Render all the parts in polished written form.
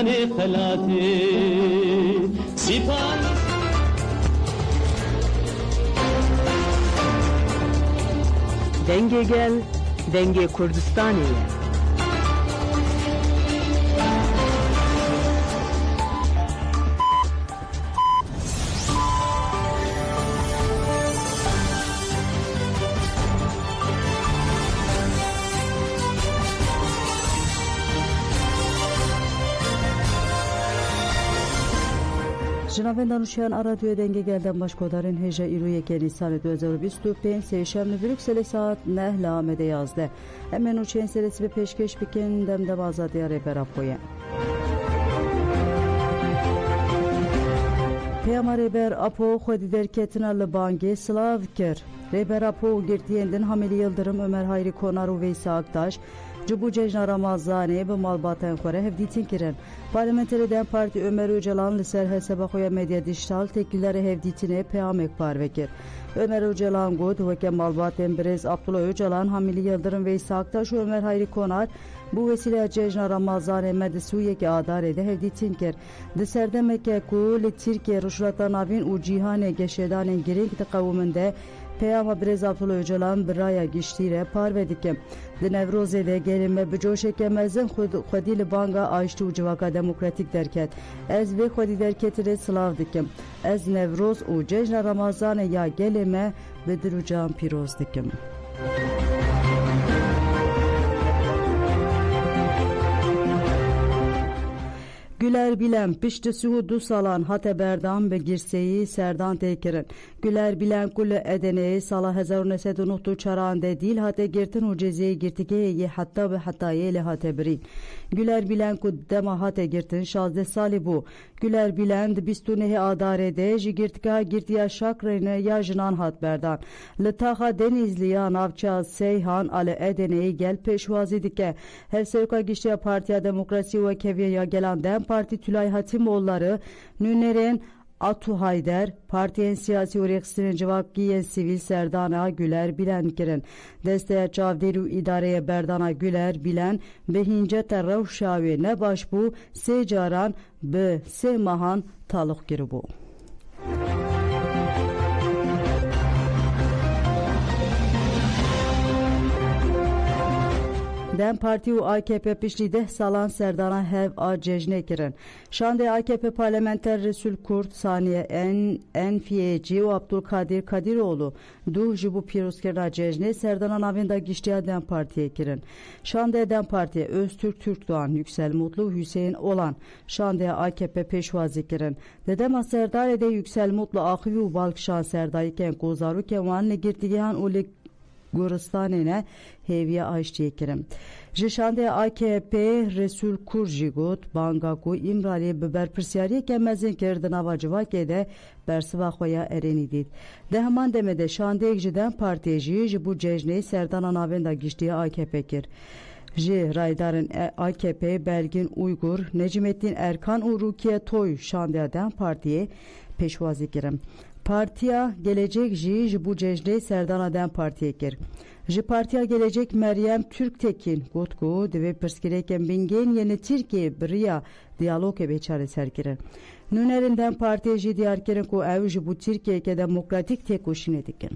جانی خلاتی سیپان دنگ گل دنگ کردستانی جناب دانشیان رادیو دنگ گلدن باشکودارین هجا ایرو یک نیسان 2025 سهشنبه بروکسل ساعت 9 لامده 11 امن و چین سرسی به پیشکش بکن دم آزادی ره برافوین پیام ریبر اپو خودی در کتنا لبانگی سلاو کر ریبر اپو گرتیندن حملی یلدرم عمر hayri konar و ویسا اکتاش Cubu Cejna Ramazani bu malbatın xore hevditin kirin. Parlamenteriden Parti Ömer Öcalan li ser hesaba xoya medya dijital tekilleri hevditine peyamek parvekir. Ömer Öcalan god veke malbatın brez Abdullah Öcalan Hamili Yıldırım ve İshaktaş Ömer Hayri Konar bu vesile Cejna Ramazani medisuye ki adarede hevditin kir. Diserdemeke ku li Türkiye rüşratan avin u cihane geşedanen giring tekavumende Peyama Brez Abdullah Öcalan biraya giştire parvedikim. Di Nevrozê de gelime bi coşeke mezin xwedî li banga aştî û civaka demokratîk derket. Ez vê xwedî derketirê silav dikim. Ez Nevroz û Cejna Ramazanê ya gelê me bi dil û can pîroz dikim. Güler bilen pişti suhu du salan hate berdan ve girseyi serdan tekirin. Güler bilen kulle edeneyi sala 1909 çarande dil hate girtin u cezeyi girtikeyi hatta ve hatta yele hate birin. Güler bilen kuddema hate girtin 16 sali bu. Güler bilen bistunehi adarede ji girtika girtiya şakrene ya jinan hat berdan. Litaha denizli ya navça seyhan ale edeneyi gel peşvazi dike. Hevsevka giştiya partiya demokrasi ve keviye ya gelen dem Parti Tülay Hatimoğulları Nüner'in Atu Hayder Partiyen siyasi ureksinin cevap giyen sivil Serdana Güler bilen kirin. Desteğe çavderu idareye Berdana Güler bilen behince terrav şavi ne baş bu se caran be se mahan taluk giri bu. Dem Parti u AKP pişli 10 salan serdana hev a cejne kirin. Şande AKP parlamenter Resul Kurt saniye Enfiyeci u Abdülkadir Kadiroğlu duh jibu piroskirna cejne serdana navinda giştiya Dem Parti'ye kirin. Şande Dem Parti'ye Öztürk Türkdoğan Yüksel Mutlu Hüseyin Olan Şande AKP peşvazi kirin. Dedema serdare Yüksel Mutlu Akıvi u Balkşan serdayken Gozaru Kevan'le girtigihan uli Goristan'ine heviye ayştiye kirim. Jişande AKP Resul Kurjigot Bangaku İmrali biber pirsiyariye kemezin kirdin avacıvake de bersiva xoya ereni did. Dehman demede şande ekjiden partiyeji bu cejneyi serdana navenda giştiye AKP kir. Raydarın AKP Belgin Uygur Necmettin Erkan Urukiye Toy Şande'den partiye peşvazi kirim. Partiya gelecek ji bu cejde serdana Dem Partiye kir. Ji partiya gelecek Meryem Türktekin gotku deve perskireken bingen yeni Türkiye biriya diyaloge beçare serkirin. Nünerinden partiye ji diyar kirin ku ev ji bu Türkiye'ye demokratik tek uşine dikin.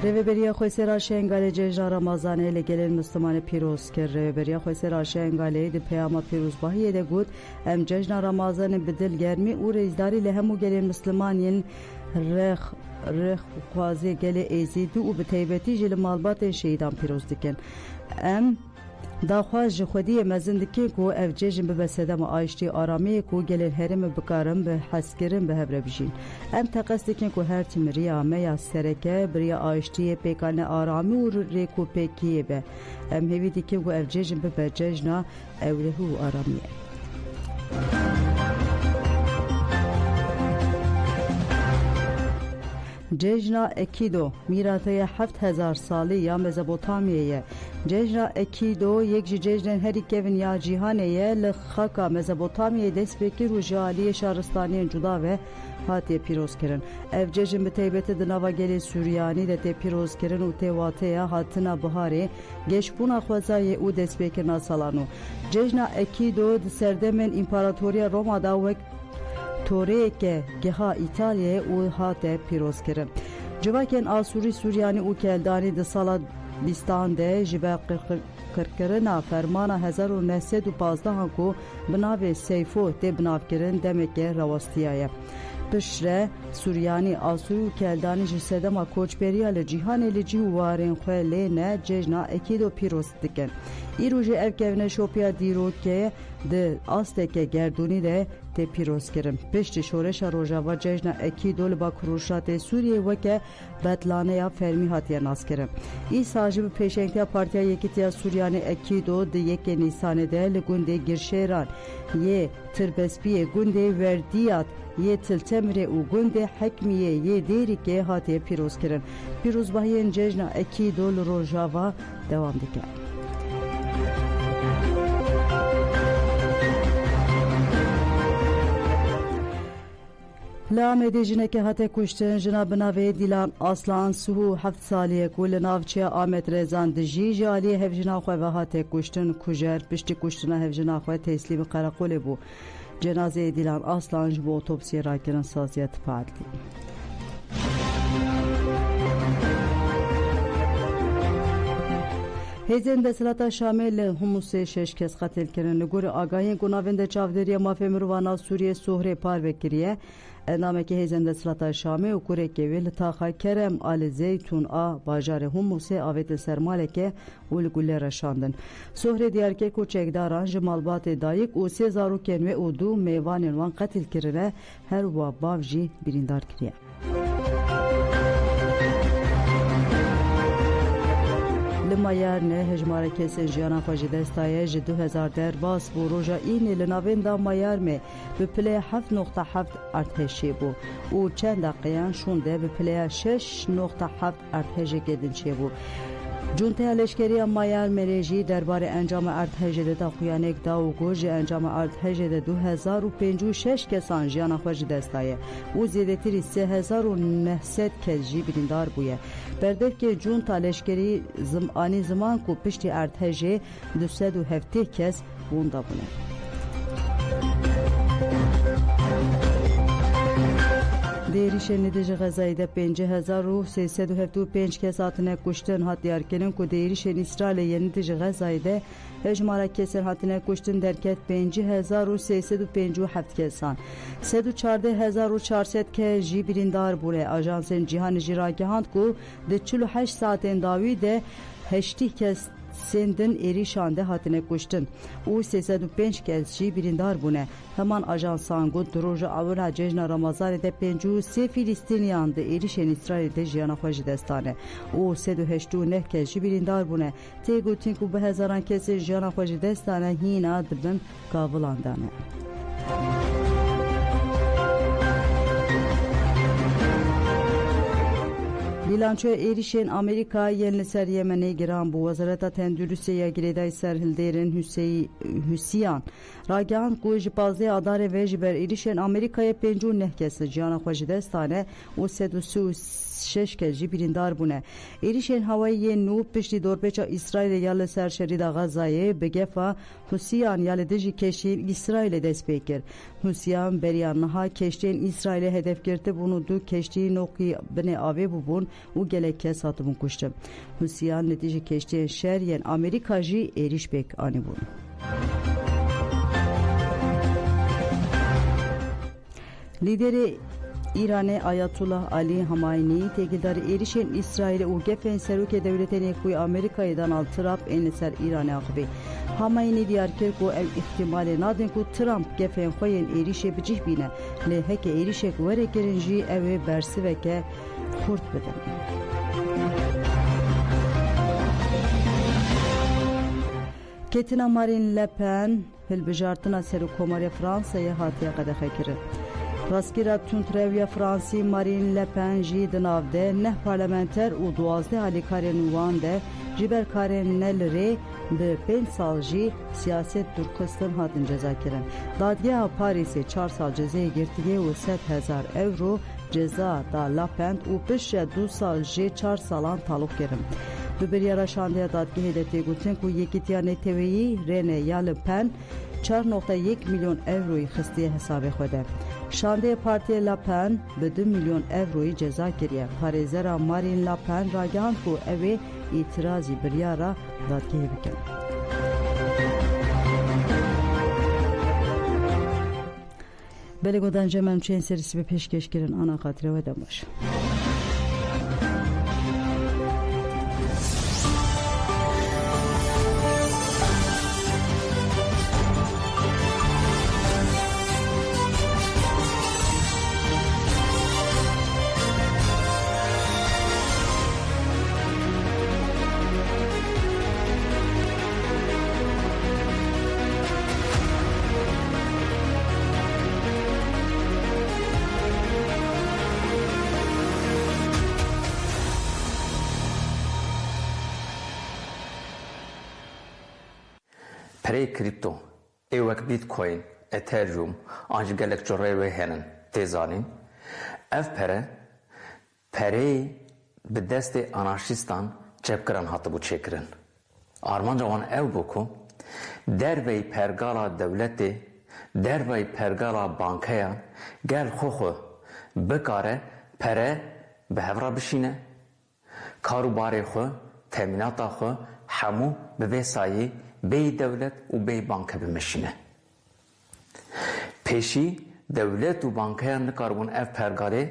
Reveberiya Khoysera Şengale Cejna Ramazani ile gelen Müslümanı piroz kir. Reveberiya Khoysera Şengale de peyama piroz bahiye de gud em Cejna Ramazani bedil germi u reizdari ile hemu gelen Müslümanın reh xwazi gele ezidi u beteybeti jeli malbat şehidan piroz dikin. Em daxwaz ji xwediyê mezin dike ku ev cejin bibe sedema ayştî aramiyê ku gelên herême bikarin bi hezkirin bi hev re bijîn. Em teqes dikin ku her tim riya me ya sereke biriya ayştiyê pêkane aramî û rêkûpekiyê be. Em hêvî dikin ku ev cejin bibe cejna ewrehî û aramiyê. جشن اکیدو میراثی 7000 سالی یا مزوپوتامیه. جشن اکیدو یک جشن هری کevin یا جیهانیه لخاکا مزوپوتامیه دست بکی رو جالی شهرستانی جدا و هاتی پیروز کرن. اف جشن به تیبت دنوا گلی سوریانی ده پیروز کرن و تیواته هاتنا بهاری گشپونا خوزای او دست بکی ناسالانو. جشن اکیدو سردمن امپراتوریا روما دا وک توره که گها ایتالیا او هاته پیروز کرن. جواکن آسوری سوریانی او کلدانی ده سالا بیستان ده جبه کرکرنا فرمانا 1915 کو بناو سیفو ده بناو کرن دمک رواستیایه. پشره سوریانی آسوری کلدانی جسدما کوچبریا لجیهان لجی وارن خواه نه ججنا اکیدو پیروز دکن. ای روژه ارکوین شوپیا دیرو که ده آسته که گردونی ده ته پیروز کرن. پشت شورش روژاوا جشن اکیدو لبا کروشات سوریه و که بطلانه یا فرمی هاتیه ناس کرن. ای ساجب پیشنگتیا پارتیا یکیتیا سوریانی اکیدو ده یک نیسانه ده لگونده گرشیران یه تربسپی گونده وردیات یه تلتمره او گونده حکمیه یه دیری که هاتیه پیروز کرن. پیروز باهین جشن اکیدو لروژاوا دوام دکن. لامدی جنه که هته کشتن جناب نوی دیلان اصلان سهو 7 سالیه کل ناوچه آمد رزان دجی جالی هفجنا خواه و هته کشتن کجر پشتی کشتن هفجنا خواه تسلیم قرقل بو. جنازه دیلان اصلان جبو اوتوپسی را کرن سازیت پادلی. هیزن دستلتا شامل هموس 6 کس قتل کردن. لگور آگاهی گناهند چاودری مافیا مروان سوریه سهره پار بکریه. نامه که هیزن دستلتا شامل و کوره که ویل تاخا کرم آل زیتون آ باجار هموس آویت سرماله که اول گله رشاندن. سهره دیار که کوچکداران جمالبات دایک و 3000 کنوه و 2 میوان وان قتل کرده هر و باوجی بریندار کریه. لمایار نه هجمار کسی جانا خوشی دستایه ج 2010 باس بو روژا اینی لناوین دا مایار می به پلی 7.7 ارتشی بو و چند دقیقان شونده به پلی 6.7 ارتشی گدنچی بو. جونته لشکری مایار مریجی درباره انجام ارتش ده خویانک دا و گوج انجام ارتش ده 2056 کسان جانا خوش دستایه و زیادتری 3900 کس جی بریندار بویه. بردف که جونته لشکری آنی زمان کو پشتی ارتش 270 کس بونده بونه. دیریش ندیج غزایی ده 5375 کس هاتنه کشتن هات دیار کنن که دیریش اسرائیل ندیج غزایی ده هجمارا کسر هاتنه کشتن درکت 5357 کسان 114400 که جی بریندار بوله. آژانس جهان جراگهاند که ده 48 ساعتین داوی ده 80 کس سندن ایریشان ده هاتنه کشتن او 305 کس جی بریندار بونه. همان آژانسان گفت دروژ اولا جشن رمضان ده 53 فلسطینیان ده ایریشن اسرائیل ده جیانا خوش دستانه او 389 کس جی بریندار بونه. تی گوتین که به هزاران کس جیانا خوش دستانه هینا دبن کابلاندانه. Bilanço erişen Amerika yeni ser Yemen'e giren bu vazareta tendürüsüye gireday serhilderin Hüsiyan. Ragan kuj bazı adare ve jiber erişen Amerika'ya pencu nehkesi cana خوش destane o sedusu شش کجی بریندار بونه. ایریشن هوایی نو پشتی دورپیچا اسرائیل یال سر شرید غزایه بگفا حسیان یال دجی کشتین اسرائیل دست پیکر. حسیان بریان نها کشتین اسرائیل هدف کرده بونو دو کشتی نوکی بنه آوه ببون و گلک کس هاتمون کشتم. حسیان نتیجه کشتین شهر ین امریکا جی ایریش بک آنی بون. لیدر ایران آیاتullah Ali Hamayni tekildar erişen İsrail'e u gefen seruke devletine kuy Amerika'yı Donald Trump en ser İran'a akıbı. Hamayni diyar ki ku ev ihtimali nadin ku Trump gefen koyen erişe bicih bine. Le heke erişek vere gerinci evi bersi ve ke kurt beden. Ketina Marine Le Pen hilbijartına seru komare Fransa'ya hatiye kadehe kirin. Raskira Tuntrevya Fransi Marine Le Pen jî di navde neh parlamenter û 12 alîkarên wan de ji ber karên nelirê bi 5 sal jî siyaset dûrxistin hatin cezakirin. Dadgeha Parîsê 4 sal cezayê girtiye û 100,000 euro ceza da Le Pen û piştre 2 sal jê 4 salan talûk kirin. Bi biryara şandeya dadgehê de têgotin ku yekîtiya Neteweyî rêne ya Le Pen 4.1 milyon euroyê xistiye hesabê xwe de. Şandeya Partiya Le Pen bi 2 milyon euroyê ceza kiriye. Parêzera Marine Le Pen ragihand ku ew ê îtirazî biryara dadgehê bikin. Belê godan cemem çên serîsî bi pêşkêşkirin ana xatirê we demiş. Perê kripto, ê wek Bitcoin, Ethereum, an ji gelek coreyê wê henin, tê zanîn. Ev pereyê bi destê anarşîstan çepkiran hatibû çêkirin. Armanca wan ew bû ku derveyî pergala dewletê, derveyî pergala bankeyan gel xwe bikare pere bi hevra bişîne, karûbarê xwe, temînata xwe hemû bi vê sayî bey devlet û bey banke bimeşîne. Pêşî devlet û bankeyan nikaribûn ev pergalê